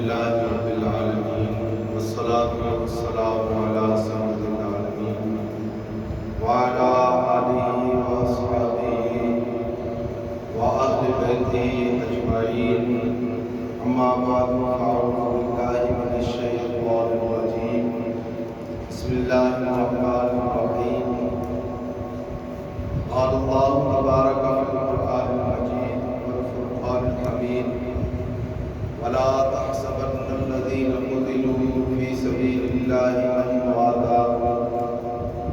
لله رب العالمين والصلاة والسلام على سيد العالمين وعلى آله وأصحابه وأهل بيته أجمعين أما بعد فأعوذ بالله من الشيطان الرجيم بسم الله الرحمن الرحيم قال الله تبارك في القرآن المجيد والفرقان الحميد ولا تحسبن الذين قتلوا في سبيل الله أمواتا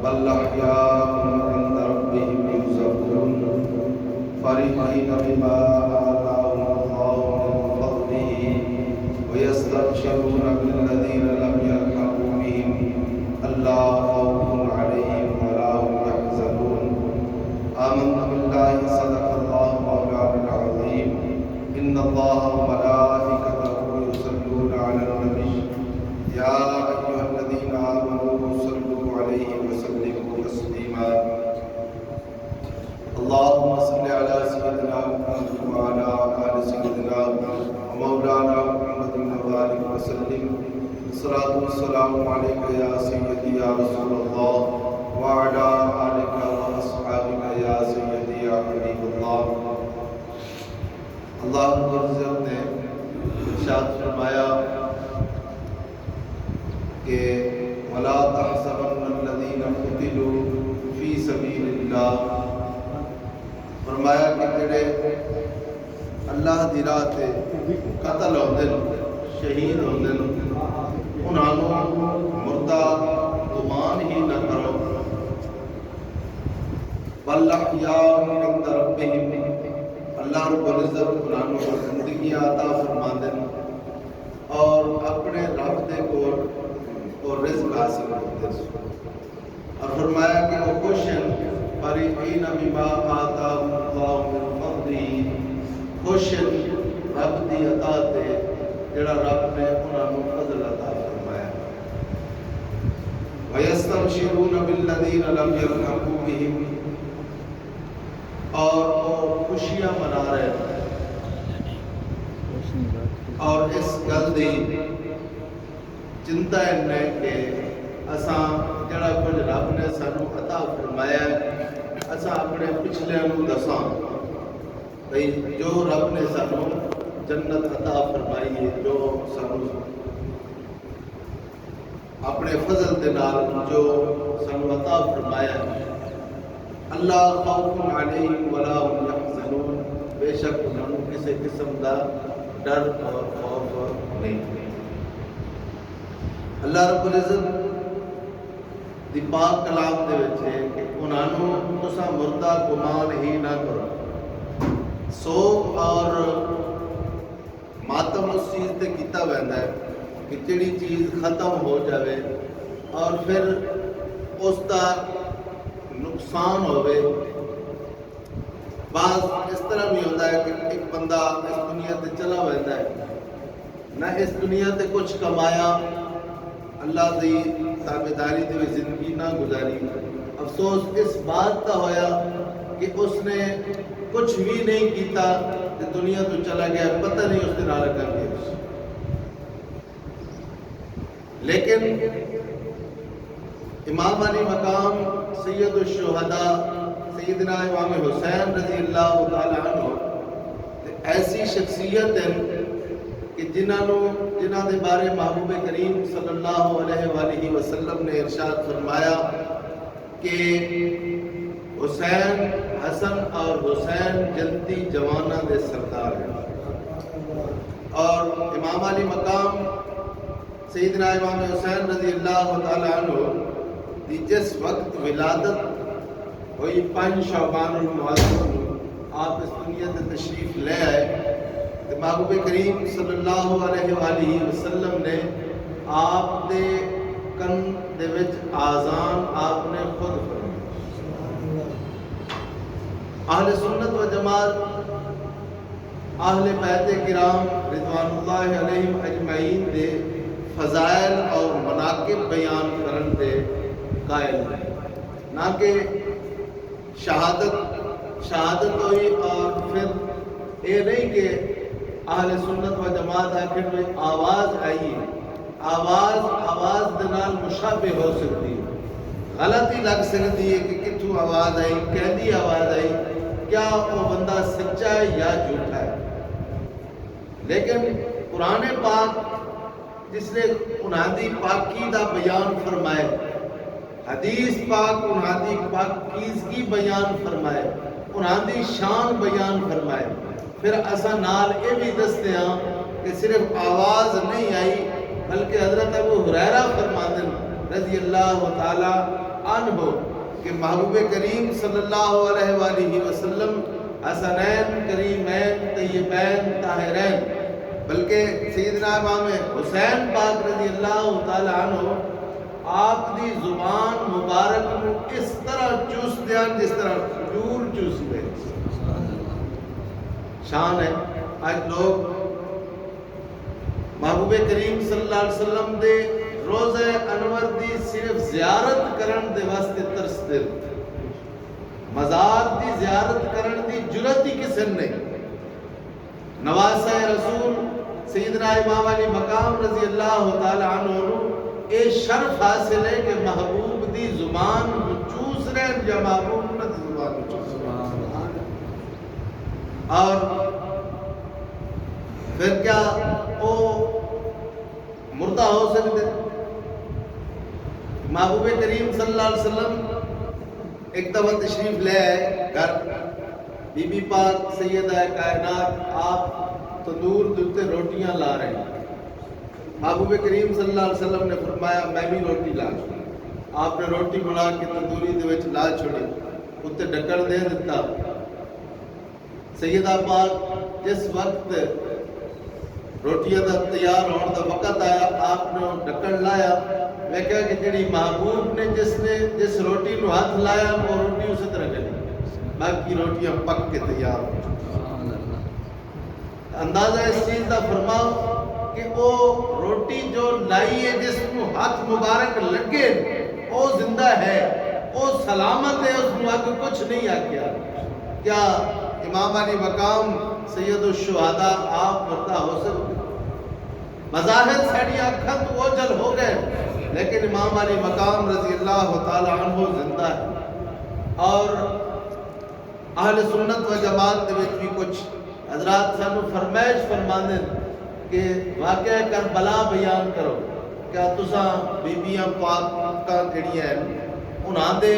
بل أحياء عند ربهم يرزقون فرحين بما آتاهم الله من فضله ويستبشرون بالذين لم يلحقوا بهم ألا خوف عليهم ولا هم يحزنون آمنت بالله صدق الله مولانا العظيم إن الله وملائكته يصلون على النبي يا أيها الذين آمنوا صلوا عليه وسلموا تسليما اللهم صل على سيدنا محمد وعلى آل سيدنا ومولانا محمد وبارك وسلم الصلاة والسلام عليك يا سيدي يا رسول الله وعلى آلك وأصحابك يا سيدي يا حبيب الله اللہ عزوجل نے ارشاد فرمایا کہ وَلَا تَحْسَبَنَّ الَّذِينَ قُتِلُوا فِي سَبِيلِ اللَّهِ فرمایا کہ جڑے اللہ دی راہ تے قتل ہوندے شہید ہوندے انہاں نوں مردہ گمان ہی نہ کرو بل احیاء عند ربہم اللہ رب العزت قرآن و زندگی عطا فرما دیں اور اپنے رب دے کو اور رزق حاصل کرتے ہیں اور فرمایا کہ وہ خوش ہیں فرحین بما آتاهم اللہ من فضلہ خوش ہیں رب دی عطا تے جڑا رب نے انہاں نوں فضل عطا فرمایا وَيَسْتَبْشِرُونَ بِالَّذِينَ لَمْ يَلْحَقُوا بِهِمْ اور وہ خوشیاں منا رہے ہیں اور اس گل دی چنتا ہے کہ اساں جڑا کچھ رب نے سانو عطا فرمایا ہے اساں اپنے پچھلے نوں دساں بھئی جو رب نے سانو جنت عطا فرمائی ہے جو سانو اپنے فضل دے نال جو سانو عطا فرمایا ہے اللہ خوف علیہم ولا هم یحزنون بے شک انہوں نے کسی قسم دا ڈر اور خوف نہیں اللہ رب العزت دی پاک کلام دے وچ ہے کہ انہوں نے تساں مردہ گمان ہی نہ کرو سوگ اور ماتم اس چیز تے کیتا ویندا ہے کہ جڑی چیز ختم ہو جاوے اور پھر اس دا نقصان ہوئے بعض اس طرح بھی ہوتا ہے کہ ایک بندہ اس دنیا تے چلا ویندا ہے نہ اس دنیا تے کچھ کمایا اللہ دی تابعداری دی زندگی نہ گزاری افسوس اس بات کا ہویا کہ اس نے کچھ بھی نہیں کیتا تے دنیا تو چلا گیا پتہ نہیں اس دن آ کر کے لیکن امام علی مقام سید الشہداء سیدنا امام حسین رضی اللہ تعالی عنہ ایسی شخصیت ہیں کہ جنہاں دے بارے محبوب کریم صلی اللہ علیہ وآلہ وسلم نے ارشاد فرمایا کہ حسین حسن اور حسین جنتی جوانہ دے سردار ہیں اور امام علی مقام سیدنا امام حسین رضی اللہ تعالی عنہ جس وقت ولادت ہوئی 5 شعبان المعظم آپ اس دنیا سے تشریف لے آئے تو محبوب کریم صلی اللہ علیہ وآلہ وسلم نے آپ دے کن دے وچ آزان آپ نے خود فرمائی اہل سنت و جماعت اہل بیت کرام رضوان اللہ علیہم اجمعین دے فضائل اور مناقب بیان کرن دے قائل ہے نہ کہ شہادت ہوئی اور پھر یہ نہیں کہ اہل سنت و جماعت آخر میں آواز آئی ہے، آواز دے نال مشابہ ہو سکتی ہے، غلطی لگ سکتی ہے کہ کتوں آواز آئی، کیسی آواز آئی، کیا وہ بندہ سچا ہے یا جھوٹا ہے۔ لیکن قرآن پاک جس نے انہاں دی پاکی دا بیان فرمائے، حدیث پاک انہاں دی پاکیزگی بیان فرمائے، انہاں دی شان بیان فرمائے، پھر اساں نال یہ بھی دستے ہیں کہ صرف آواز نہیں آئی بلکہ حضرت ابو ہریرہ فرماتے ہیں رضی اللہ تعالی عنہ کہ محبوب کریم صلی اللہ علیہ وآلہ وسلم حسنین کریمین طیبین طاہرین، بلکہ سیدنا امام حسین پاک رضی اللہ تعالی عنہ آپ دی زبان مبارک نو اس طرح چوس دیان جس طرح کھجور چوس دے، شان ہے۔ آج لوگ محبوب کریم صلی اللہ علیہ وسلم دے روزہ انور دی صرف زیارت کرن دے واسطے ترس دے، مزار دی زیارت کرن دی جرت ہی کسے نہیں۔ نواسہ رسول سیدنا امام علی مقام رضی اللہ تعالی عنہ اے شرف حاصل ہے کہ محبوب دی زبان چوس رہے یا محبوب نہ دی زبان چوس رہے، اور پھر کیا وہ مردہ ہو سکتے؟ محبوب کریم صلی اللہ علیہ وسلم ایک دفعہ تشریف لے آئے گھر، بی بی پاک سیدہ کائنات آپ تندور دیتے روٹیاں لا رہے ہیں، محبوب کریم صلی اللہ علیہ وسلم نے فرمایا میں بھی روٹی لا چھوڑی، آپ نے روٹی بنا کے تندوری دے وچ لا چھوڑی، اتنے ڈکر دے دیتا، سیدہ پاک جس وقت روٹیاں دا تیار ہونے دا وقت آیا آپ نے ڈکر لایا، میں کہا کہ جڑی محبوب نے جس روٹی نو ہاتھ لایا وہ روٹی اسی طرح گلی، باقی روٹیاں پک کے تیار ہو۔ اندازہ اس چیز دا فرماؤ کہ وہ روٹی جو لائی ہے جس کو ہاتھ مبارک لگے وہ زندہ ہے، وہ سلامت ہے، اس کو آگے کچھ نہیں آگیا۔ کیا امام علی مقام سید الشہداء آپ مردہ ہو سکتے؟ مظاہر ساڑی آنکھاں تو اوجل ہو گئے، لیکن امام علی مقام رضی اللہ تعالی عنہ زندہ ہے۔ اور اہل سنت و جماعت دے وچ بھی کچھ حضرات سانو فرمائش فرماندے کہ واقعہ کربلا بیان کرو، کیا تساں بیبیاں پاکاں جڑیاں ہیں انہاں دے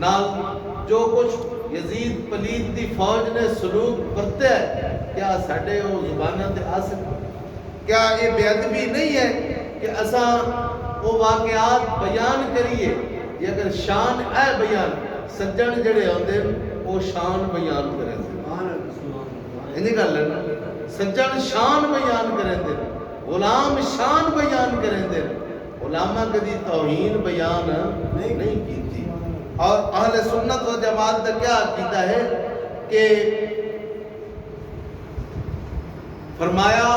نال جو کچھ یزید پلید دی فوج نے سلوک برتے ہے کیا ساڈے وہ زباناں تے آ سکتے؟ کیا یہ بے ادبی نہیں ہے کہ اساں وہ واقعات بیان کریے؟ یہ اگر شان اے بیان سجن جڑے ہوندے وہ شان بیان کریں دے، انہی گل ہے نا، سجن شان بیان کریں دے، غلام شان بیان کریں دے، علامہ کدی توہین بیان نہیں کیتی۔ اور اہل سنت و جماعت کا کیا عقیدہ ہے کہ فرمایا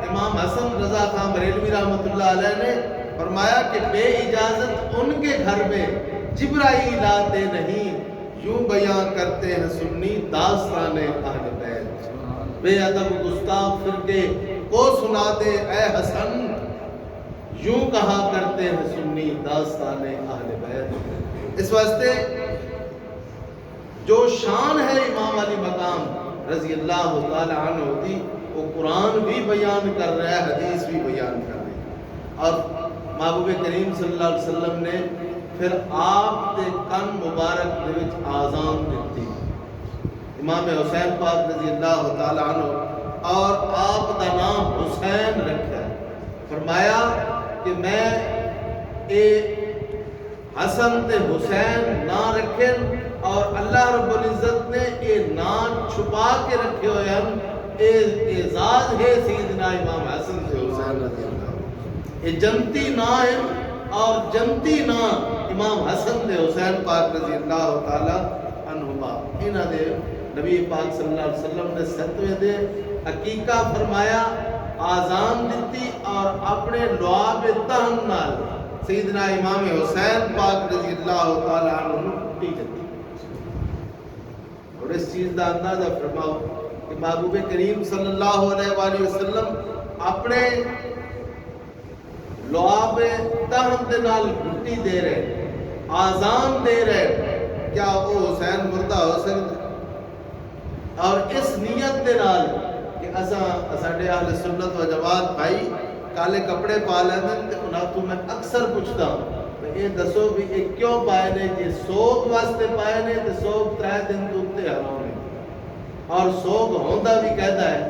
امام حسن رضا خان بریلوی رحمۃ اللہ علیہ نے فرمایا کہ بے اجازت ان کے گھر میں جبرائیل آتے نہیں، یوں بیان کرتے ہیں سنی داستان اہل بیت، بے ادب گستاخ فرقے کو سنا دے اے حسن، یوں کہا کرتے ہیں سنی داستان اہل بیت۔ اس واسطے جو شان ہے امام علی مقام رضی اللہ تعالی عنہ دی وہ قرآن بھی بیان کر رہا ہے، حدیث بھی بیان کر رہی ہے۔ اور محبوب کریم صلی اللہ علیہ وسلم نے پھر آپ دے کن مبارک دے وچ آزان دیتی، امام حسین پاک رضی اللہ تعالی عنہ، اور آپ دا نام حسین رکھا ہے، فرمایا کہ میں اے حسن تے حسین نہ رکھیں، اور اللہ رب العزت نے اے نام چھپا کے رکھے ہوئے ہیں، اے اعزاز ہے سیدنا امام حسن سے حسین رضی اللہ عنہ، اے جنتی نا ہے، اور جنتی نا امام حسن تے حسین پاک رضی اللہ تعالی عنہما، انہاں دے نبی پاک صلی اللہ علیہ وسلم نے ستویں دے عقیقہ فرمایا، آزان دیتی، اور اپنے لعاب تہن نال سیدنا امام حسین پاک رضی اللہ تعالی عنہ نے اٹھی جاتی۔ اور اس چیز کا اندازہ فرماؤ کہ محبوب کریم صلی اللہ علیہ وآلہ وسلم اپنے لعاب تہم دے نال گھٹی دے رہے، آزان دے رہے، کیا وہ حسین مردہ ہو سکتا؟ اور اس نیت دے نال کہ ساڈے اہل سنت و جماعت بھائی کالے کپڑے پا لیندے تے انہاں تو میں اکثر پوچھدا ہوں یہ دسو بھی یہ کیوں پائے نے؟ جی سوگ واسطے پائے نے تے سوگ 3 دن تو اتنے حرام ہے، اور سوگ ہوندا بھی کہدا ہے،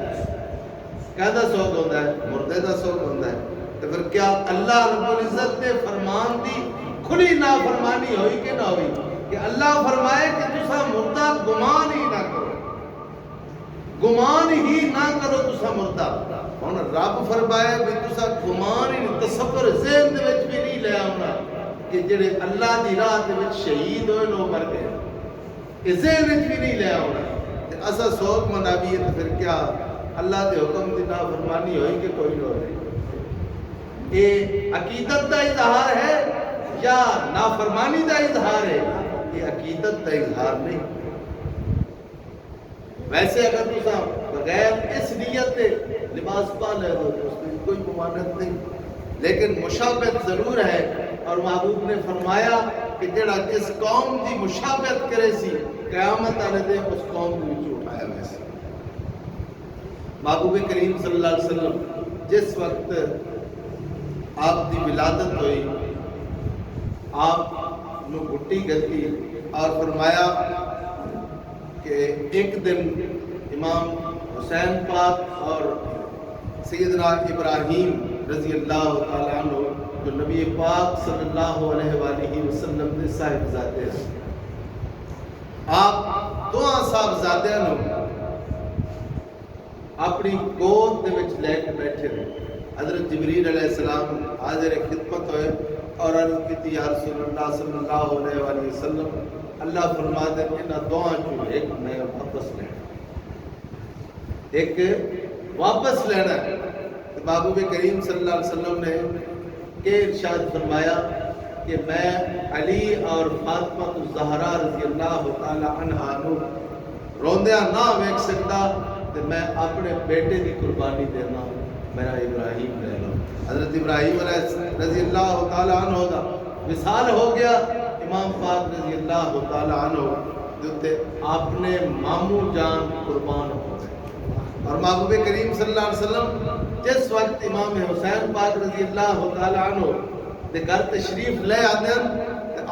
کہدا سوگ ہوندا ہے مردے دا سوگ ہوندا ہے، تو پھر کیا اللہ رب العزت نے فرمان دی کھلی نافرمانی ہوئی کہ نہ ہوئی کہ اللہ فرمائے کہ تسا مردہ گمان ہی نہ کرو، گمان ہی نہ کرو تسا مردہ۔ ہن رب فرمائے بھی تسا گمان ہی تصور ذہن دے وچ بھی نہیں لے آونا کہ جڑے اللہ دی راہ دے وچ شہید ہوئے لوگ مر گئے، کہ ذہن وچ بھی نہیں لے آونا تے اسا سوگ مناویے تے پھر کیا اللہ دے حکم دی نافرمانی ہوئی کہ کوئی نہ ہوئی؟ یہ عقیدت دا اظہار ہے یا نافرمانی دا اظہار ہے؟ یہ عقیدت دا اظہار نہیں۔ ویسے اگر تسا بغیر اس نیت دے لباس پا لے دو تو اس میں کوئی ممانعت نہیں، لیکن مشابہت ضرور ہے، اور محبوب نے فرمایا کہ جڑا جس قوم دی مشابہت کرے سی قیامت والے دن اس قوم کو وچ اٹھایا ویسے۔ محبوب کریم صلی اللہ علیہ وسلم جس وقت آپ دی ولادت ہوئی، آپ نو گھٹی گتی اور فرمایا کہ ایک دن امام حسین پاک اور سیدنا ابراہیم رضی اللہ تعالیٰ عنہ جو نبی پاک صلی اللہ علیہ وآلہ وسلم دے صاحبزادے ہیں، آپ دونوں صاحبزادیاں نو اپنی گود دے وچ لے کے بیٹھے رہے۔ حضرت جبریل علیہ السلام حاضر خدمت ہوئے اور عرض کی یا رسول اللہ صلی اللہ علیہ وآلہ وسلم، اللہ فرما دے انہاں دعاں چوں ایک میں واپس لینا، ایک واپس لینا ہے۔ محبوب کریم صلی اللہ علیہ وسلم نے کہ ارشاد فرمایا کہ میں علی اور فاطمہ الزہرا رضی اللہ تعالی عنہا نو روندیاں نہ ویکھ سکتا تے میں اپنے بیٹے دی قربانی دینا، میرا ابراہیم لے لو۔ حضرت ابراہیم علیہ رضی اللہ تعالی عنہ دا وصال ہو گیا، امام پاک رضی اللہ تعالی عنہ جو آپ نے مامو جان قربان ہو گئے، اور محبوب کریم صلی اللہ علیہ وسلم جس وقت امام حسین پاک رضی اللہ تعالی عنہ دے گھر تشریف لے آتے ہیں،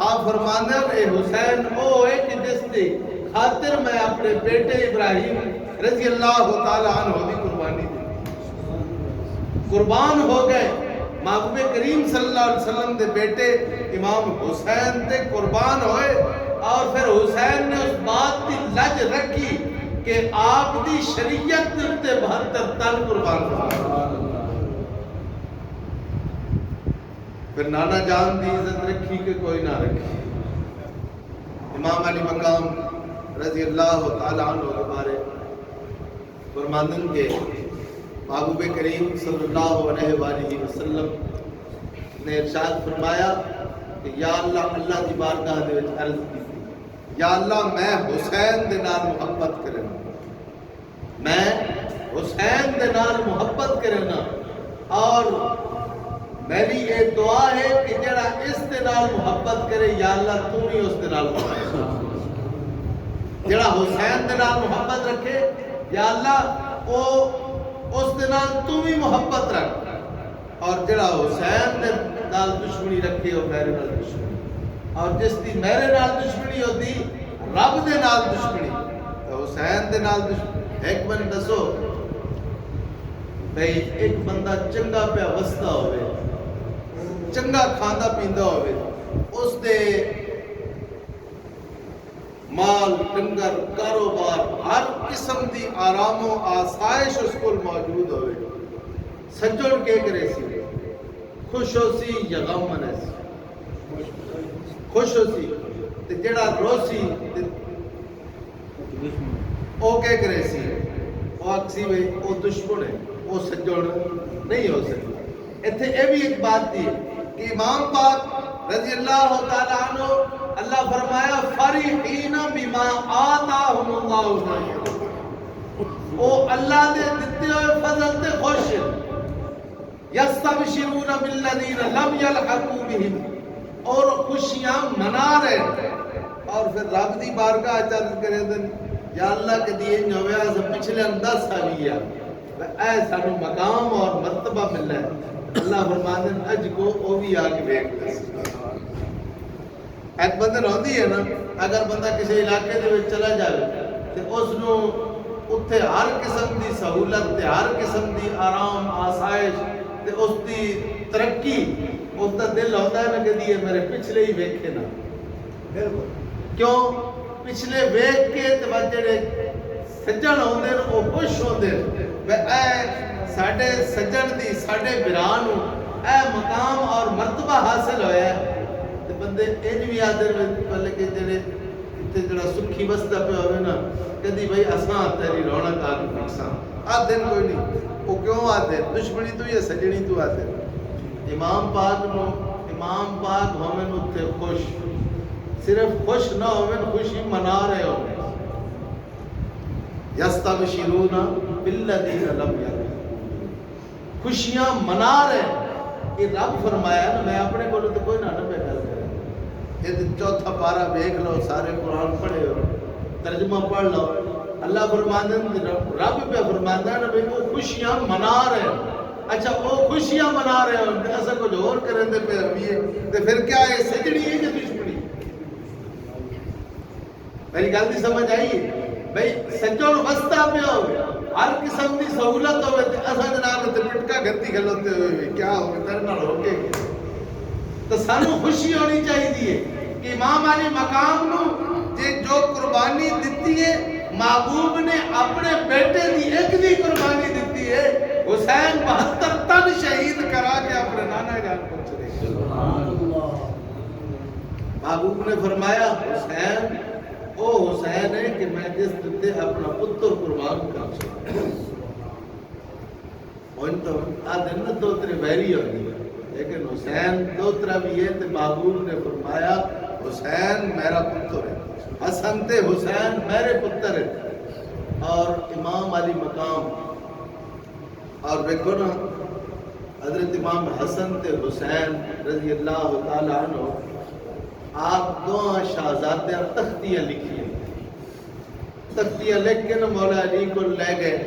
آپ فرماتے ہیں اے حسین او ہے کہ جس دی خاطر میں اپنے بیٹے ابراہیم رضی اللہ تعالی عنہ دی قربانی دی، قربان ہو گئے۔ محبوب کریم صلی اللہ علیہ وسلم دے بیٹے امام حسین تے قربان ہوئے، اور پھر حسین نے اس بات کی لج رکھی کہ آپ دی شریعت تے 72 تن قربان ہوئے۔ پھر نانا جان دی عزت رکھی کہ کوئی نہ رکھی۔ امام علی مقام رضی اللہ تعالی عنہ کے بارے فرماندن کے محبوب کریم صلی اللہ علیہ وآلہ وسلم نے ارشاد فرمایا کہ یا اللہ، اللہ کی بارگاہ دے وچ عرض کی، یا اللہ میں حسین دے نال محبت کرنا، میں حسین دے نال محبت کرنا، اور میری یہ دعا ہے کہ جڑا اس دے نال محبت کرے یا اللہ تو بھی اس دے نال محبت کرے، جڑا حسین دے نال محبت رکھے یا اللہ او اس دے نال تو بھی محبت رکھ، اور جڑا حسین دے نال دشمنی رکھے اور میرے نال دشمنی، اور جس دی میرے نال دشمنی ہوتی رب دے نال دشمنی تو حسین دے نال دشمنی۔ ایک بن دسو بھئی ایک بندہ چنگا پہ وستا ہوئے، چنگا کھانا پیندا ہوئے، اس دے مال ڈنگر کاروبار ہر قسم دی آرام و آسائش اس کو موجود ہوئے، سجڑ کے کرے سی، خوش ہو سی یا غم منے سی؟ خوش ہو سی تے جڑا رو سی او کے کرے سی؟ او اکسی وے او دشمن ہے، او سجڑ نہیں ہو سکتا۔ ایتھے اے بھی ایک بات دی کہ امام پاک رضی اللہ تعالیٰ عنہ اللہ فرمایا فریحین بما آتاہم اللہ، او اللہ دے دتے ہوئے فضل تے خوش یستبشرون بالذین لم یلحقوا بہم اور خوشیاں منا رہے اور پھر رب دی بارگاہ چل کرے دن یا اللہ کے دیے نویا سے پچھلے 10 سالیا اے سانو مقام اور مرتبہ ملنا ہے اللہ فرماتے ہیں اج کو او بھی آگے دیکھ لے ایک بندے ہوندی ہے نا اگر بندہ کسی علاقے دے وچ چلا جائے تے اس نو اتھے ہر قسم دی سہولت تے ہر قسم دی آرام آسائش تے اس دی ترقی اس دا دل ہوتا ہے نا کہ دیئے میرے پچھلے ہی ویکھے نا کیوں پچھلے ویکھ کے تے بچڑے سجن ہوندے نا وہ خوش ہوندے اے ساڈے سجن دی ساڈے برانو اے مقام اور مرتبہ حاصل ہویا ہے تے بندے انج بھی آدر پہلے کہ جڑے تے جڑا سکھی بسدا پہ ہوئے نا کہندی بھائی اساں تیری رونق آ کے فکساں آدن کوئی نہیں وہ کیوں آدے دشمنی تو یا سجنی تو آدے امام پاک ہومن اتھے خوش صرف خوش نہ ہومن خوشی منا رہے ہومن یستبشرون بالذین لم یلحقوا خوشیاں منا رہے یہ رب فرمایا نا میں اپنے کو تو کوئی نہ پہ گل کرے یہ چوتھا پارہ دیکھ لو سارے قرآن پڑھے ہو ترجمہ پڑھ لو اللہ فرماتے ہیں رب پہ فرماتا ہے نا بھئی وہ خوشیاں منا رہے اچھا وہ خوشیاں منا رہے ہو ایسا کچھ اور کریں دے پہ ابھی تو پھر کیا ہے سجڑی ہے کہ دشمنی میری گل دی سمجھ آئیے بھئی سجڑ وسطہ پہ ہو ہر قسم دی سہولت ہوئے تے اسا جناب تے پٹکا گھتی کھلوتے ہوئے کیا ہو ترنا روکے گے تو سانو خوشی ہونی چاہیے کہ امام علی مقام نو جو قربانی دیتی ہے محبوب نے اپنے بیٹے دی ایک دی قربانی دیتی ہے حسین 72 تن شہید کرا کے اپنے نانا جان پہنچ رہے محبوب نے فرمایا حسین او حسین ہے کہ میں جس دیتے اپنا پتر قربان کر سکتا ان تو آدھن دوترے ویری ہوگی لیکن حسین دوترہ بھی ہے تو محبوب نے فرمایا حسین میرا پتر ہے حسن تے حسین میرے پتر ہے اور امام علی مقام اور دیکھو نا حضرت امام حسن تے حسین رضی اللہ تعالیٰ عنہ آپ دو شہزادیاں تختیاں لکھی ہیں تختیاں لکھ کے نا مولا علی کو لے گئے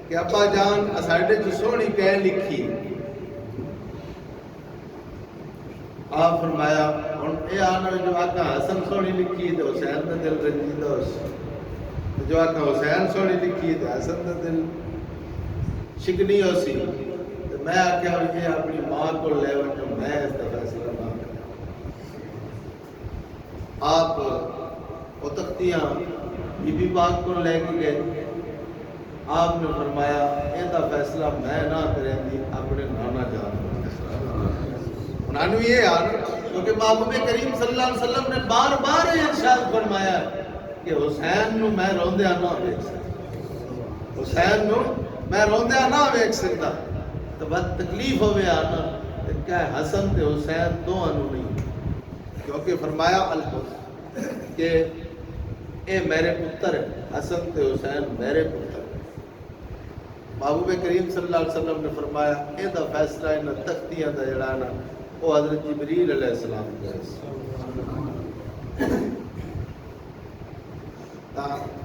کہ ابا جان اساڑے جو سونی کہہ لکھی آپ فرمایا اے آنا جو آقا حسن سونی لکھی تو حسین دا دل رنجیدہ ہو جو آقا حسین سونی لکھی تو حسن دا دل شکنی ہو سی تو میں آکھا یہ اپنی ماں کو لے جو میں اس دفعہ فیصلہ نہ کرا آپ وہ تختیاں بی بی پاک کو لے کے گئے آپ نے فرمایا یہ دا فیصلہ میں نہ کریں دی اپنے نانا جان انہوں نے یہ آنا کیونکہ محبوب کریم صلی اللہ علیہ وسلم نے بار بار ارشاد فرمایا کہ حسین نو میں روندیا نہ دیکھ سکتا حسین نو میں روندیا نہ دیکھ سکتا تو بہت تکلیف ہوئے آنا کیا ہے حسن تے حسین دو انو نہیں کیونکہ فرمایا الحسن کہ اے میرے پتر ہے حسن تے حسین میرے پتر ہے محبوب کریم صلی اللہ علیہ وسلم نے فرمایا اے دا فیصلہ انہ تختیاں دا جڑانا وہ حضرت جبریل علیہ السلام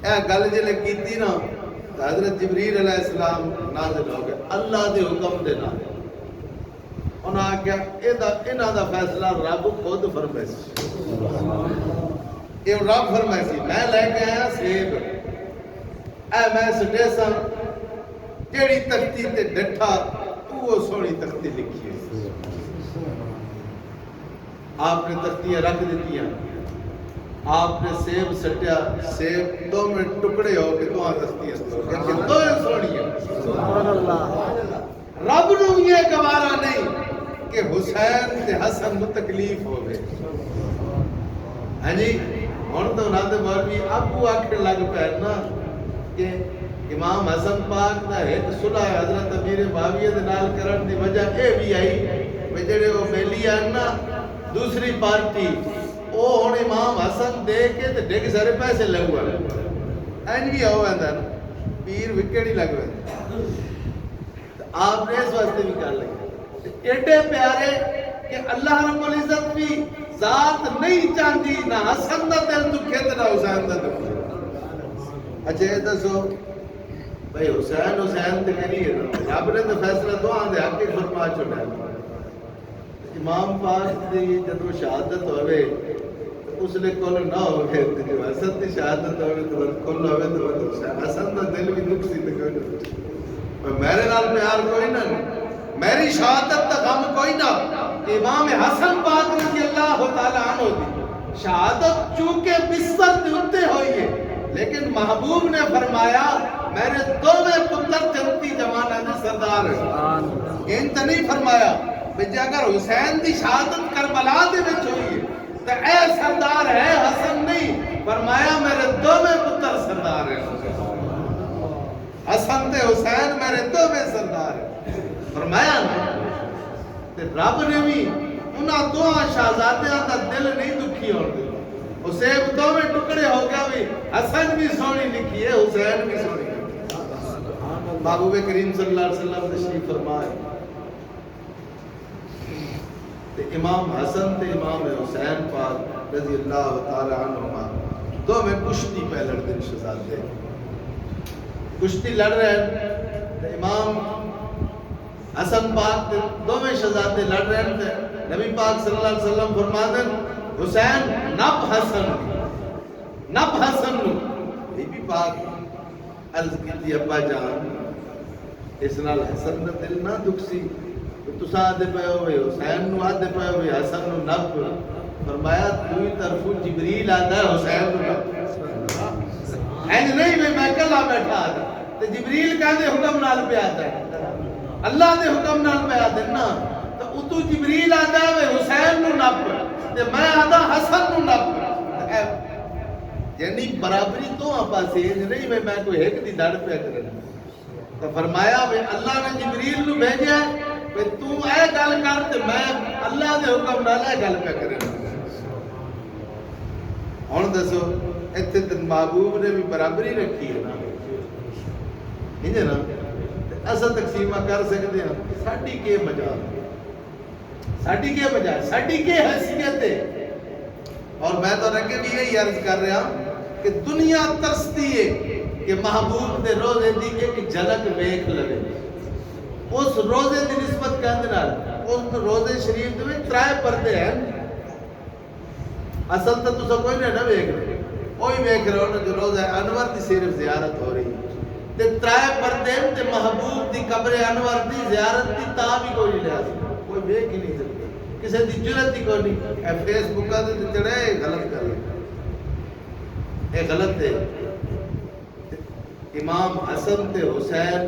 اے گل جلے کی تھی نا حضرت جبریل علیہ السلام نازل ہو گئے اللہ دے حکم دے نازل انہاں آگیا انہاں دا فیصلہ رب خود فرمائے سی یہ رب فرمائے سی میں لے کے آیا سیب اے میں سٹے سا جیڑی تختی تے ڈٹھا وہ سونی تختی لکھی ہے آپ نے تختیاں رکھ دیتی ہیں آپ نے سیب سٹیا سیب 2 منٹ ٹکڑے ہو کے تو تختیاں لیکن دو سونی ہے رب نو یہ گوارا نہیں کہ حسین تے حسن کو تکلیف ہو گئے ہاں جی ہن تو نہ تے مولوی ابو آکھن لگ پے نا کہ امام حسن پاک دا ایک صلح حضرت امیر معاویہ دے نال کرن دی وجہ اے بھی آئی کہ جڑے وہ بیلی آن نا دوسری پارٹی او ہن امام حسن دے کے تے ڈگ سارے پیسے لگوا این بھی ہو ویندا پیر وکڑ ہی لگ پہ آپ نے اس واسطے بھی کر لگے ایڈے پیارے کہ اللہ رب العزت بھی ذات نہیں چاہتی نہ حسن دا دل دکھے نہ حسین دا دکھے. اچھا یہ دسو بھائی حسین حسین تے نہیں ہے رب نے تو فیصلہ دو آندے حق فرما چھوڑا. امام پاک دی جدو شہادت ہوئے اس لئے کل نہ ہوئے جو حسن دی شہادت ہوئے تو کل ہوئے تو حسن دا دل بھی دکھ سی تو میرے نال پیار کوئی نہ میری شہادت تا غم کوئی نہ. امام حسن پاک رضی اللہ تعالیٰ عنہ دی شہادت چونکہ بستر دے اتے ہوئی ہے لیکن محبوب نے فرمایا میرے دوویں پتر جنتی جمانہ دے سردار ہیں. انت نہیں فرمایا کہ اگر حسین دی شہادت کربلا دے وچ ہوئی ہے تو اے سردار ہے حسن نہیں. فرمایا میرے دوویں پتر سردار ہیں. حسن تے حسین میرے دوویں سردار ہیں. فرمایا نا رب نے بھی انہاں دوہاں شہزادیاں دا دل نہیں دکھی اور دل حسین دو میں ٹکڑے ہو گیا بھی حسن بھی سونی لکھی ہے حسین بھی سونی لکھی ہے. محبوب کریم صلی اللہ علیہ وسلم تشریف فرمائے تے امام حسن تے امام حسین پاک رضی اللہ تعالی عنہما دو میں کشتی پہ لڑ دن شہزادے کشتی لڑ رہے ہیں. امام حسن پاک دو میں شہزادے لڑ رہے ہیں. نبی پاک صلی اللہ علیہ وسلم فرما دیں حسین نب حسن بی بی پاک عرض کی تھی ابا جان اس نال حسن دا دل نہ دکھ سی تسا آدھے پہ ہوئے حسین نو آدھے پہ ہوئے حسن نو نب. فرمایا توی طرفو جبریل آدھا ہے حسین نو نب اینج نہیں میں کلا بیٹھا آدھا تو جبریل کہتے حکم نال پہ آتا ہے اللہ دے حکم نال پہ آدھے نا تو اتو جبریل آدھا ہے حسین نو نب تے میں آدھا حسن نو نب. یعنی برابری تو آپ پاسے نہیں میں کوئی ایک دی دڑ پہ کرنا. تو فرمایا اللہ نے جبریل نو بھیجا ہے تو اے گل کر تے میں اللہ دے حکم نال اے گل پہ کرنا. ہن دسو ایتھے تے محبوب نے بھی برابری رکھی ہے نا انج نا ایسا تقسیمہ کر سکتے ہیں. ساڈی کے مجال ساڈی کے بجائے ساڈی کے حیثیت ہے. اور میں تو رکھے بھی یہی عرض کر رہا کہ دنیا ترستی ہے کہ محبوب دے روزے دی ایک جھلک ویکھ لے. اس روزے دی نسبت کہندے نال اس روزے شریف دے وچ 3 پردے ہیں. اصل تو تساں کوئی نہ ویکھ رہے کوئی ویکھ رہے ہو جو روزہ انور دی صرف زیارت ہو رہی تے 3 پردے تے محبوب دی قبر انور دی زیارت دی تا بھی کوئی نہیں لیا کوئی ویکھ ہی نہیں سکتا. کسی دی جرت ہی کوئی نہیں. اے فیس بک تے چڑھے غلط کر لے اے غلط ہے. امام حسن تے حسین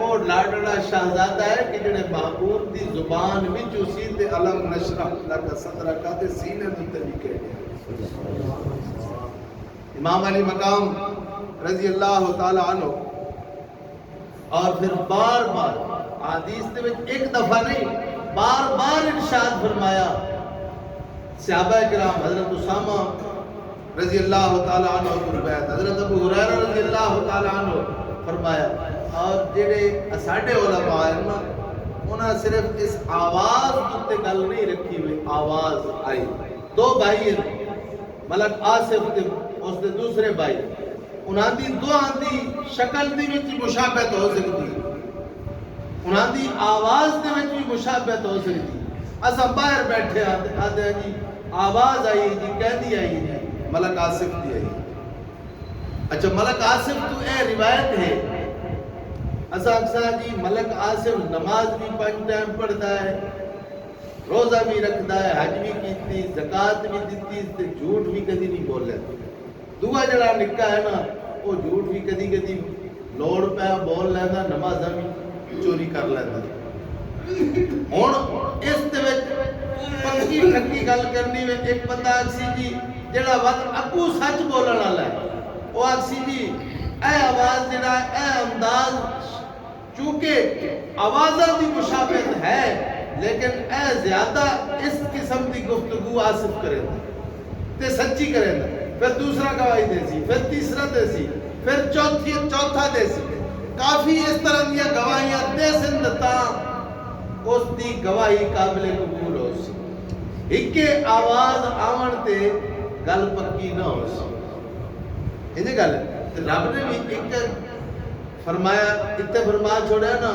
او لاڈڑا شہزادہ ہے کہ جڑے محبوب دی زبان وچ اسی تے علم نشرح لک صدرک تے سینے تے لکھے گئے. امام علی مقام رضی اللہ تعالی عنہ اور پھر بار بار حدیث دے وچ ایک دفعہ نہیں بار بار ارشاد فرمایا. صحابہ کرام حضرت اسامہ رضی اللہ تعالی عنہ کی روایت حضرت ابو ہریرہ رضی اللہ تعالی عنہ فرمایا. اور جڑے ساڈے علماء ہیں نا انہاں صرف اس آواز تے گل نہیں رکھی ہوئی. آواز آئی 2 بھائی ہیں ملک آصف تے اس دے دوسرے بھائی انہاں دی دعا دی شکل دی وچ مشابہت ہو سکتی انہاں دی آواز دے وچ بھی مشابہت ہو سکتی. اساں باہر بیٹھے آدھے جی آواز آئی جی کہندی آئی جی ملک آصف دی آئی. اچھا ملک آصف تو اے روایت ہے اساں اکثر جی ملک آصف نماز بھی 5 ٹائم پڑھتا ہے روزہ بھی رکھتا ہے حج بھی کیتی زکات بھی دیتی تے جھوٹ بھی کدی نہیں بولے. دوسرا جڑا نکا ہے نا وہ جھوٹ بھی کدی کدی لوڑ پہ بول لینا نمازاں بھی چوری کر لینا. ہن اس دے وچ پکی ٹھکی گل کرنی وچ ایک بندہ اکسی جی جڑا وقت اگوں سچ بولن والا ہے وہ اکسی جی اے آواز جڑا اے انداز چونکہ آوازاں دی مشابہت ہے لیکن اے زیادہ اس قسم دی گفتگو آصف کرے تے سچی کرے پھر دوسرا گواہی دے سی پھر تیسرا دے سی پھر چوتھا دے سی کافی اس طرح دیا گواہیاں دے سن تا اس دی گواہی قابل قبول ہو سی ایک آواز آون تے گل پکی نہ ہو سی انہیں گل رب نے بھی ایک فرمایا اتنے فرما چھوڑا نا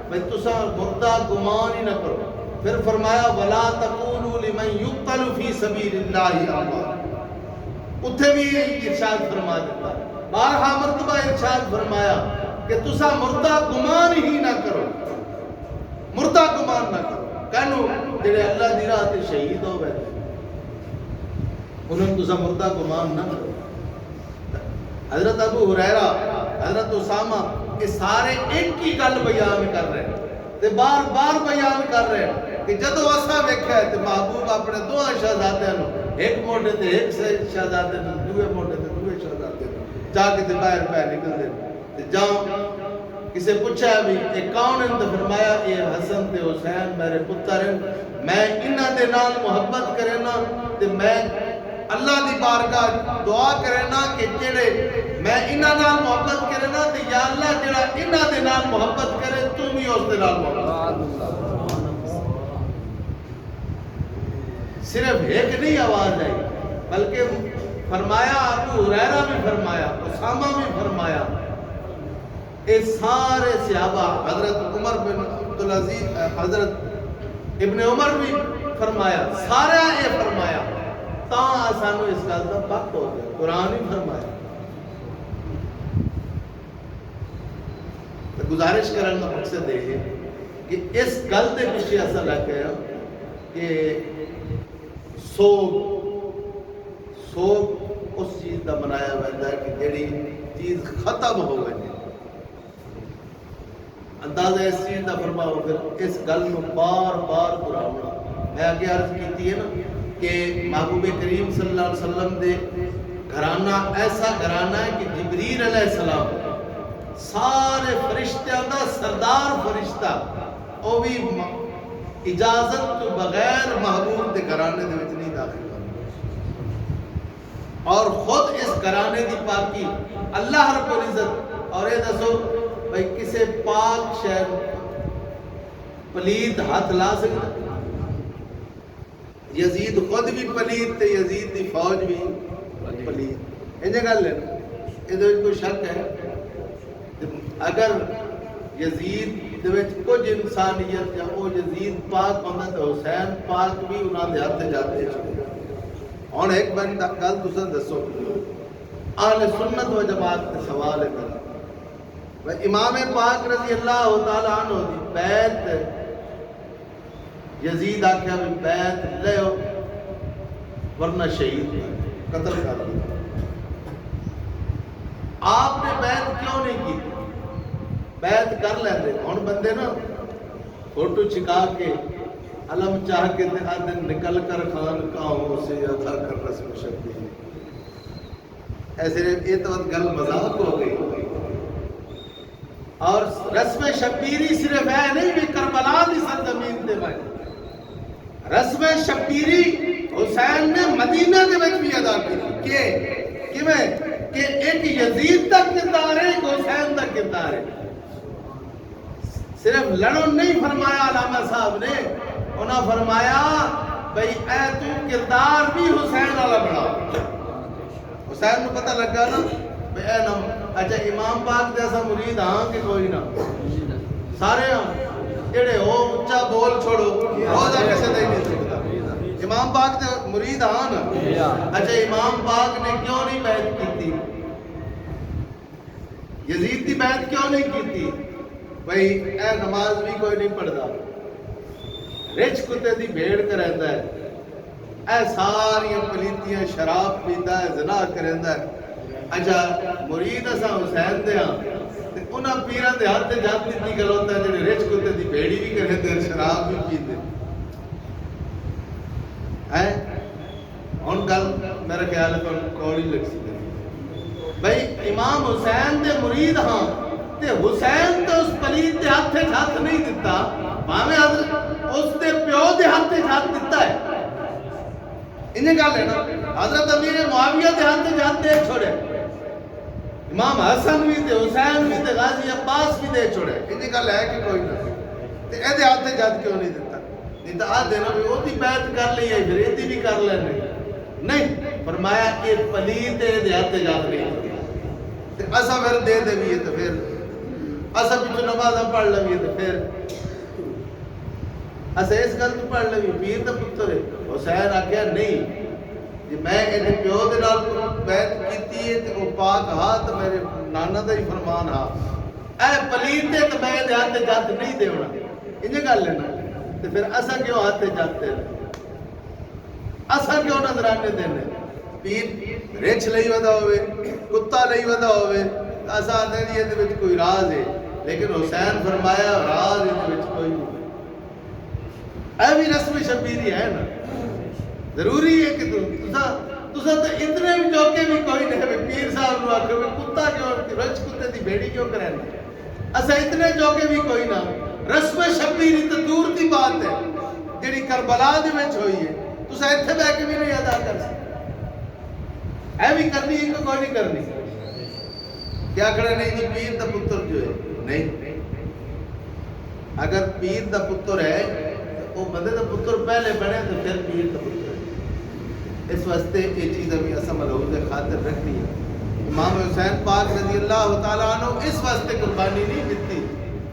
بھئی تسا مردہ گمان ہی نہ کرو پھر فرمایا وَلَا تَقُولُوا لِمَنْ يُقْتَلُ فِي سَبِيلِ اللَّهِ أَمْوَاتٌ اتھے بھی ارشاد فرما دیتا بارہا مرتبہ ارشاد فرمایا کہ تسا مردہ گمان ہی نہ کرو مردہ گمان نہ کرو کہنو جڑے اللہ دی راہ تے شہید ہو گئے انہوں تسا مردہ گمان نہ کرو حضرت ابو ہریرہ حضرت اسامہ یہ سارے ایک ہی گل بیان کر رہے ہیں تے بار بار بیان کر رہے ہیں کہ جدو اسا ویکھیا ہے تے محبوب اپنے دو شہزادیاں نو ایک موٹے تے ایک شہزادے نو دوے موٹے تے دوے شہزادے نو جا کے تے باہر پہ نکل دے تے جاؤ کسے پوچھا ہے بھی یہ کون ہیں تو فرمایا یہ حسن تے حسین میرے پتر ہیں میں انہاں دے نال محبت کرے نا تے میں اللہ دی بارگاہ دعا کرے نا کہ جڑے میں انہاں نال محبت کرے نا تے یا اللہ جڑا انہاں دے نال محبت کرے تو بھی اس دے نال محبت صرف ایک نہیں آواز آئی بلکہ فرمایا ابو ہریرہ بھی فرمایا اسامہ بھی فرمایا اے سارے صحابہ حضرت عمر بن عبدالعزیز حضرت ابن عمر بھی فرمایا سارے اے فرمایا تاں سانو اس گل دا پک ہو گیا قرآن ہی فرمایا تو گزارش کرنے کا مقصد ہے کہ اس گل دے پیچھے ایسا لگ گیا کہ سوگ اس چیز دا بنایا ہوا ہے کہ جڑی چیز ختم ہو گئی اندازہ اس چیز دا فرماؤ پھر اس گل میں بار بار دہراؤنا میں آگے عرض کیتی ہے نا کہ محبوب کریم صلی اللہ علیہ وسلم دے گھرانہ ایسا گھرانہ ہے کہ جبریل علیہ السلام سارے فرشتیاں دا سردار فرشتہ او بھی اجازت تو بغیر محبوب دے گھرانے دے وچ نہیں داخل اور خود اس گھرانے دی پاکی اللہ رب العزت اور یہ دسو بھئی کسے پاک شہر پلید ہاتھ لا سکتا یزید خود بھی پلید تے یزید دی فوج بھی پلید انجھے گل لینا یہ دو کوئی شک ہے اگر یزید دے وچ کچھ انسانیت یا وہ یزید پاک ہونا تو حسین پاک بھی انہاں دے ہاتھ جاتے چھوڑے اور ایک بند گل تساں دسو اہل سنت و جماعت کے سوال ہے میرا امام پاک رضی اللہ تعالی عنہ دی بیعت یزید آکھیا بھی بیعت لیو ورنہ شہید قتل کر دیا آپ نے بیعت کیوں نہیں کی بیعت کر لیندے ہن بندے نا فوٹو چھکا کے علم چاہ کے دن نکل کر خان کہوں سے ادا کر رسم شبیر ایسے یہ تو گل مذاق ہو گئی اور رسم شبیری صرف ہے نہیں بھی کربلا دی سرزمین تے بھائی رسم شبیری حسین نے مدینہ کے وچ بھی ادا کی کہ ایک یزید کا کردار ہے ایک حسین کا کردار ہے صرف لڑوں نہیں فرمایا علامہ صاحب نے انہاں فرمایا بھئی اے تو کردار بھی حسین والا بڑھا حسین کو پتہ لگا نا بھئی اے نا اچھا امام پاک جیسا مرید ہاں کہ کوئی نہ سارے ہاں جڑے ہو اچھا بول چھوڑو روزہ کسے دے نہیں سکتا امام پاک دے مرید ہاں نا اچھا امام پاک نے کیوں نہیں بیعت کی تھی یزید دی بیعت کیوں نہیں کی تھی بھئی اے نماز بھی کوئی نہیں پڑھتا رچ کتے دی بھیڑ کا رہتا ہے اے ساری پلیتیاں شراب پیتا ہے زنا کرتا ہے اچھا مرید اسا حسین دے ہاں تے انہاں پیران دے ہاتھ جات دیتی گلوتا ہے جنہیں رچ کتے دی بھیڑی بھی کرتے ہیں شراب بھی پیتے ہیں ان گل میرا خیال ہے تو کوڑی لگ سکتے بھئی امام حسین دے مرید ہاں تے حسین تے اس پلید دے ہاتھ نہیں دیتا مامے حضرت اس دے پیو دے ہاتھ دیتا ہے انہیں گل ہے نا حضرت امیر معاویہ دے ہاتھ چھوڑے امام حسن بھی تے حسین بھی تے غازی عباس بھی دے چھوڑے یہ گل ہے کہ کوئی نہ تے اے دے ہاتھ جد کیوں نہیں دیتا نہیں تو آ دینا بھی وہ دی بیعت کر لی ہے پھر یہ بھی کر لینے نہیں فرمایا کہ پلیت اے دے ہاتھ جد نہیں تے اسا پھر دے دے بھی تو پھر اسا بھی نماز پڑھ لوی تو پھر اسا اس گل تو پڑھ لوی پیر دا پتر ہے حسین آکھیا نہیں جی میں ایڈے پیو دے نال بیعت کیتی ہے تے او پاک ہاتھ میرے نانا دا ہی فرمان ہا اے پلیت تے تو میں دے ہاتھ جد نہیں دیونا انج گل ہے نا تے پھر اسا کیوں ہاتھ جاتے ہیں اسا کیوں نظرانے دینے پیر رچ لئی ودا ہوئے کتا لئی ودا ہوئے اسا آتے ہیں یہ وچ کوئی راز ہے لیکن حسین فرمایا راز یہ وچ کوئی نہیں اے بھی رسم شبیری ہے نا ضروری ہے کہ تسا تو اتنے بھی چوکے بھی کوئی نہیں ہے پیر صاحب نو آکھو کتا کیوں رچ کتے دی بیڑی کیوں کریں اسا اتنے چوکے بھی کوئی نہ رسم شبیری تو دور دی بات ہے جڑی کربلا دے وچ ہوئی ہے تسا ایتھے بیٹھ کے بھی نہیں ادا کر سکتے اے بھی کرنی ہے کہ کوئی نہیں کرنی کیا کھڑے نہیں جی پیر دا پتر جو ہے نہیں اگر پیر دا پتر ہے تو وہ بندے دا پتر پہلے بنے تو پھر پیر دا پتر ہے اس واسطے یہ چیز ابھی اسا ملحوظ خاطر رکھنی ہے امام حسین پاک رضی اللہ تعالیٰ عنہ اس واسطے قربانی نہیں دیتی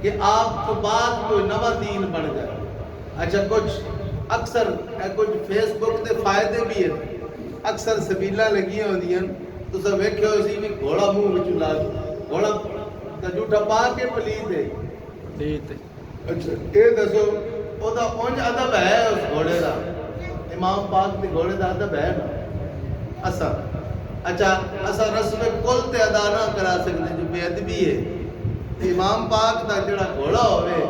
کہ آپ کو بعد کوئی نوا دین بن جائے اچھا کچھ اکثر کچھ فیس بک دے فائدے بھی ہیں اکثر سبیلہ لگی ہوندی ہیں تو سب ویکھے ہو اسی بھی گھوڑا منہ وچ لا گھوڑا تے جھوٹا پا کے پلیت ہے پلیت اچھا اے دسو او دا اونج ادب ہے اس گھوڑے دا امام پاک دے گھوڑے دا ادب ہے نا اسا اچھا اسا رسم کل تے ادا نہ کرا سکتے جو بے ادبی ہے امام پاک دا جڑا گھوڑا ہوئے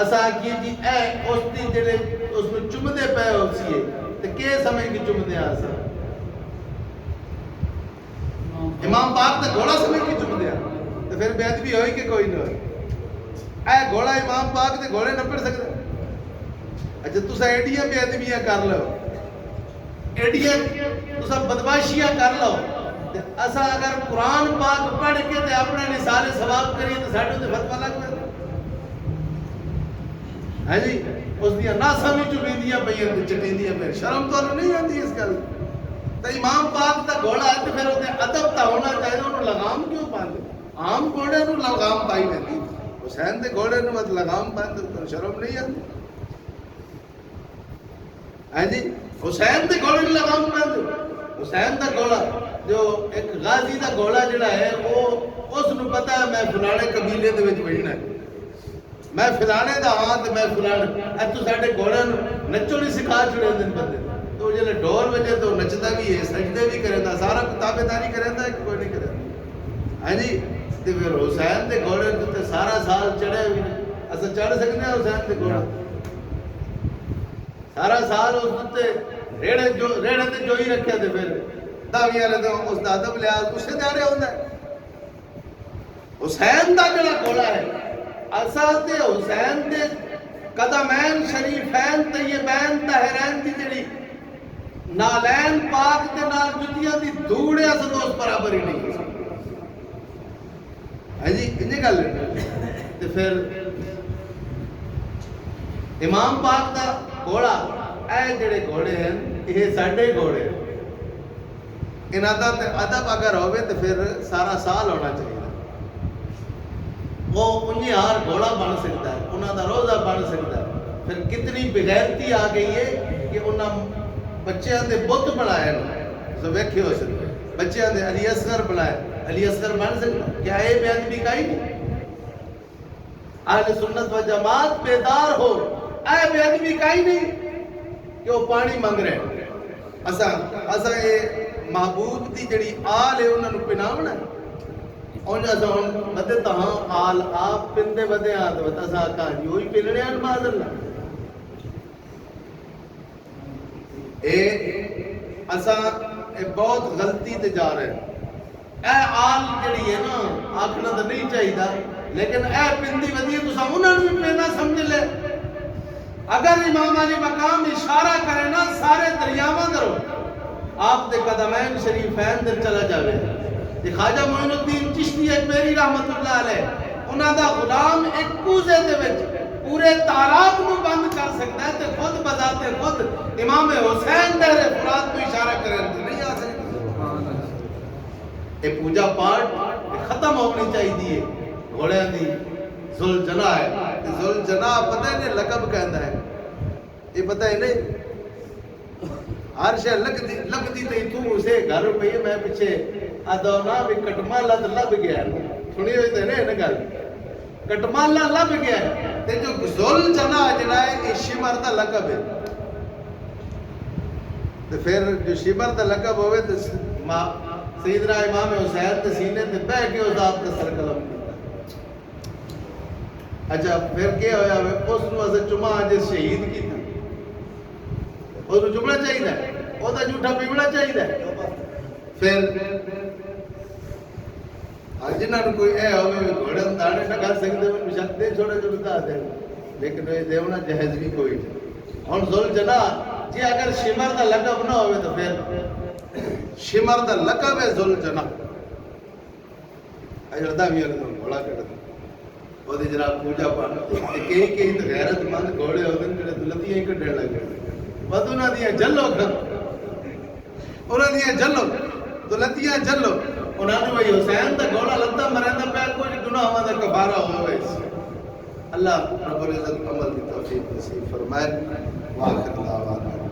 اسا کی جی اے اس دی جڑے اس میں چمدے پے ہو سی تے کے سمجھ کی چمدے آسا امام پاک دا گھوڑا سمجھ کی چمدے آ تے پھر بے ادبی ہوئی کہ کوئی نہ ہوئی اے گھوڑا امام پاک دے گھوڑے نہ پڑ سکتا اچھا تسا ایڈیاں بے ادبیاں کر لو ایڈیاں تسا بدماشیاں کر لو اسا اگر قرآن پاک پڑھ کے تے اپنے نثار ثواب کریے تے ساڈے تے فتوی لگ پے ہے جی اس دیا ناساں وچ چوبیندیاں پئیاں تے چٹیندیاں پئیاں شرم تو نہیں آندی اس گل تے امام پاک دا گھوڑا ہے تے پھر اوتے ادب تا ہونا چاہیے انہوں لگام کیوں پاندے عام گھوڑے نوں لگام پائی ویندی حسین دے گھوڑے نوں مت لگام پاندے تے شرم نہیں آندی ہے جی حسین دے گھوڑے نوں لگام پاندے حسین دا گھوڑا جو ایک غازی دا گھوڑا جڑا ہے وہ اس نو پتہ ہے میں فلانے قبیلے دے وچ بہنا ہے میں فلانے دا ہاں تے میں فلانے اے تو ساڈے گھوڑے نوں نچو نہیں سکھا چھڑے دن بندے تو جلے ڈھول وجے تو نچدا بھی ہے سجدے بھی کریندا سارا تابعداری کریندا ہے کہ کوئی نہیں کریندا ہاں جی تے پھر حسین دے گھوڑے تے سارا سال چڑھے ہوئے اسا چڑھ سکنے ہیں حسین دے گھوڑا سارا سال اس تے ریڑے تے جو ہی رکھے تے پھر داویاں نے تو اس دا ادب لحاظ کچھ جا رہا ہوندا ہے حسین دا جڑا گھوڑا ہے اسا تے حسین دے قدمین شریفین طیبین طاہرین دی جڑی نالین پاک تے نال جتیاں دی دھوڑے اسا تو اس برابر ہی نہیں ہے جی انج گل ہے تے پھر امام پاک دا گھوڑا اے جڑے گھوڑے ہیں یہ ساڈے گھوڑے انہاں دا تے ادب اگر ہوے تے پھر سارا سال ہونا چاہیے وہ انہیں ہار گھوڑا بن سکتا ہے انہاں دا روزہ بن سکتا ہے پھر کتنی بغیرتی آ گئی ہے کہ انہاں بچیاں دے بت بنائے سو ویکھے ہو سکتے بچیاں دے علی اصغر بنائے علی اصغر بن سکتا کیا یہ بے ادبی کا ہی نہیں اہل سنت و جماعت بیدار ہو اے بے ادبی کا ہی نہیں کہ وہ پانی مانگ رہے ہیں اسا یہ محبوب دی جڑی آل ہے انہاں نو پناونا ہے انہاں اسا بدے تاں آل آپ پندے بدے آد وتا سا کہا جی وہی پلنے ان معاذ اللہ اے اسا بہت غلطی تے جا رہے ہیں اے آل جڑی ہے نا آکھنا تو نہیں چاہیے لیکن اے پندی ودی تسا انہاں نو بھی پینا سمجھ لے اگر امام علی مقام اشارہ کرے نا سارے دریاواں درو آپ دے قدمین شریفین در چلا جاوے کہ خواجہ معین الدین چشتی اجمیری رحمت اللہ علیہ انہاں دا غلام ایک کوزے دے وچ پورے تالاب نو بند کر سکتا ہے تے خود بذات خود امام حسین دہر فرات کو اشارہ کریں تے نہیں آ سکتا. اے پوجا پاٹ ختم ہونی چاہیے. گھوڑے دی ذوالجناح ہے تے ذوالجناح پتہ ہے لقب کہندا ہے یہ پتہ ہے نہیں ہر شے لگ دی تے تو اسے گھر پئی میں پیچھے ادونا بھی کٹمالا لب گیا سنی ہوئی تے نے گل کٹمالا لب گیا تے جو ذوالجناح جڑا ہے یہ شمر دا لقب ہے. تے پھر جو شمر دا لقب ہوئے تے سیدنا امام حسین تے سینے تے بہ کے اس ذات دا سر قلم کیتا. اچھا پھر کیا ہویا اس نو از چما اج شہید کیتا اس نو چمنا چاہیے او دا جھوٹا پیونا چاہیے. پھر جنہاں نو کوئی اے ہوے گھوڑے دانے نہ کر سکدے وہ شکتے چھوڑے جو بتا دے لیکن یہ دیونا جہیز بھی کوئی نہیں. ہن ذوالجناح جی اگر شمر دا لقب نہ ہوئے تو پھر شمر دا لقب ہے ذوالجناح. اجڑدا بھی ہے گھوڑا کٹ وہ جناب پوجا پاٹ کئی تو غیرت مند گھوڑے ہوتے ہیں جڑے لتیاں ہی کڈن لگ گئے بس انہاں دیاں جلو انہاں دیاں جلو تو لتیاں جلو انہاں نے وہی حسین دا گھوڑا لتا مریندا پیا کوئی گناہاں دا کفارہ ہوئے. اللہ رب العزت عمل کی توفیق نصیب فرمائے. واخر دعوانا